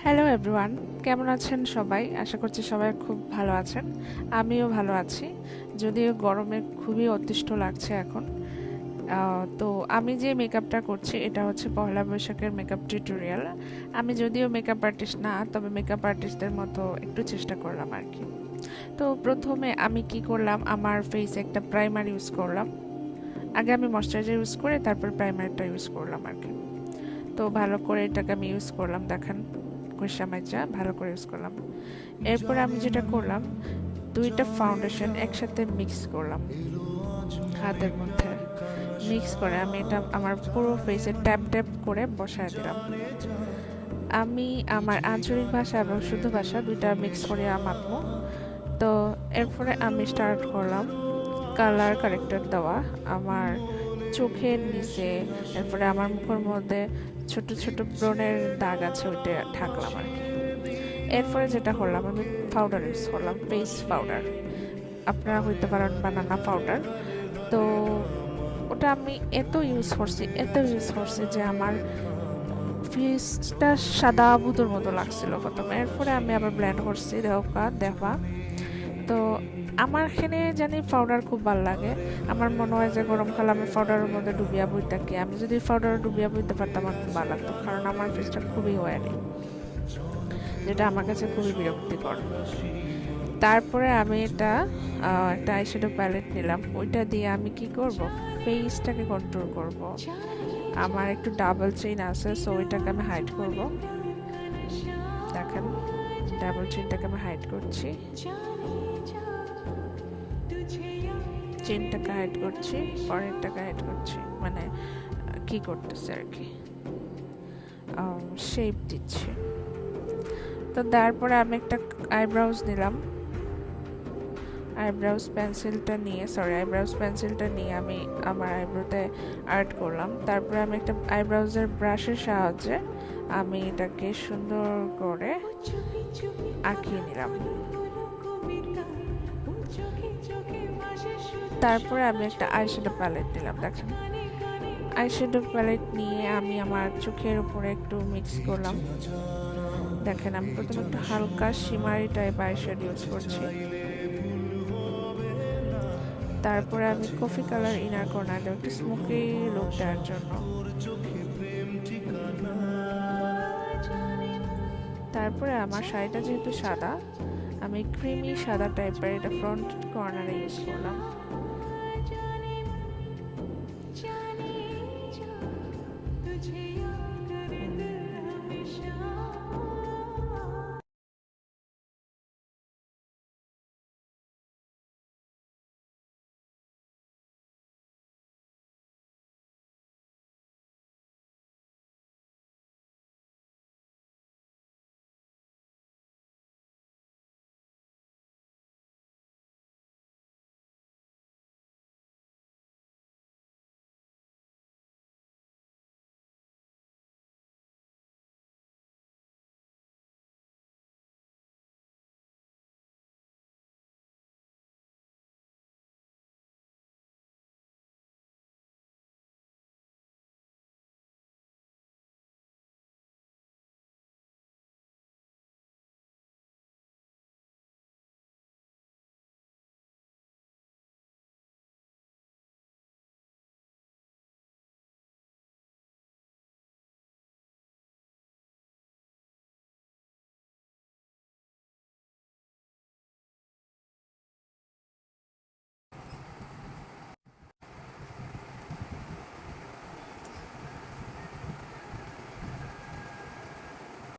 Hello everyone, কেমন আছেন সবাই? আশা করছি সবাই খুব ভালো আছেন। আমিও ভালো আছি, যদিও গরমে খুবই অতিষ্ঠ লাগছে এখন। তো আমি যে মেকআপটা করছি এটা হচ্ছে পহেলা বৈশাখের মেকআপ টিউটোরিয়াল। আমি যদিও মেকআপ আর্টিস্ট না, তবে মেকআপ আর্টিস্টদের মতো একটু চেষ্টা করলাম আর কি। তো প্রথমে আমি কি করলাম, আমার ফেসে একটা প্রাইমার ইউজ করলাম। আগে আমি ময়শ্চারাইজার ইউজ করে তারপর প্রাইমারটা ইউজ করলাম আর কি। তো ভালো করে এটাকে আমি ইউজ করলাম, দেখেন ঘষা মাজা ভালো করে ইউজ করলাম। এরপর আমি যেটা করলাম, দুইটা ফাউন্ডেশন একসাথে মিক্স করলাম হাতের মধ্যে। মিক্স করে আমি এটা আমার পুরো ফেসে ট্যাপ ট্যাপ করে বসায় দিলাম। আমি আমার আঞ্চলিক ভাষা এবং শুদ্ধ ভাষা দুইটা মিক্স করে মাখবো। তো এরপরে আমি স্টার্ট করলাম কালার কারেক্টর দেওয়া আমার চোখের নিচে, এরপরে আমার মুখের মধ্যে ছোট ছোট ব্রণের দাগ আছে, ওইটা ঢাকলাম আর কি। এরপরে যেটা করলাম, আমি পাউডার ইউজ করলাম, ফেস পাউডার। আপনারা হইতে পারেন বানানা পাউডার। তো ওটা আমি এত ইউজ করছি যে আমার ফেসটা সাদা বুদোর মতো লাগছিল প্রথমে। এরপরে আমি আবার ব্লেন্ড করছি দেওয়া। তো আমার এখানে জানি পাউডার খুব ভালো লাগে। আমার মনে হয় যে গরমকালে আমি পাউডারের মধ্যে ডুবিয়া বই থাকি। আমি যদি পাউডারে ডুবিয়া বইতে পারতাম আমার খুব ভালো লাগতো, কারণ আমার ফেসটা খুবই ওয়ারি, যেটা আমার কাছে খুবই বিরক্তিকর। তারপরে আমি একটা আইশ্যাডো প্যালেট নিলাম। ওইটা দিয়ে আমি কি করব, ফেসটাকে কন্ট্রোল করব। আমার একটু ডাবল চেইন আছে, সো ওইটাকে আমি হাইড করব। দেখেন, ডাবল চেইনটাকে আমি হাইড করছি, চেইনটাকে হাইড করছি, পরেরটাকে হাইড করছি, মানে কি করতেছে আর কি, শেপ দিচ্ছি। তো তারপরে আমি একটা আইব্রাউজ নিলাম। আইব্রাউজ পেন্সিলটা নিয়ে আমি আমার আইব্রোতে আর্ট করলাম। তারপরে আমি একটা আইব্রাউজের ব্রাশের সাহায্যে আমি এটাকে সুন্দর করে আঁকিয়ে নিলাম। তারপরে আমি একটা আইশ্যাডো প্যালেট নিলাম। দেখেন, আইশ্যাডো প্যালেট নিয়ে আমি আমার চোখের উপরে একটু মিক্স করলাম। দেখেন, আমি প্রথমে একটু হালকা শিমারি টাইপ আইশ্যাডো ইউজ করছি। তারপরে আমি কফি কালার ইনার কর্নার দেব একটু স্মোকি লুক দেওয়ার জন্য। তারপরে আমার শাড়িটা যেহেতু সাদা, আমি ক্রিমি সাদা টাইপের এটা ফ্রন্ট কর্নারে ইউজ করলাম।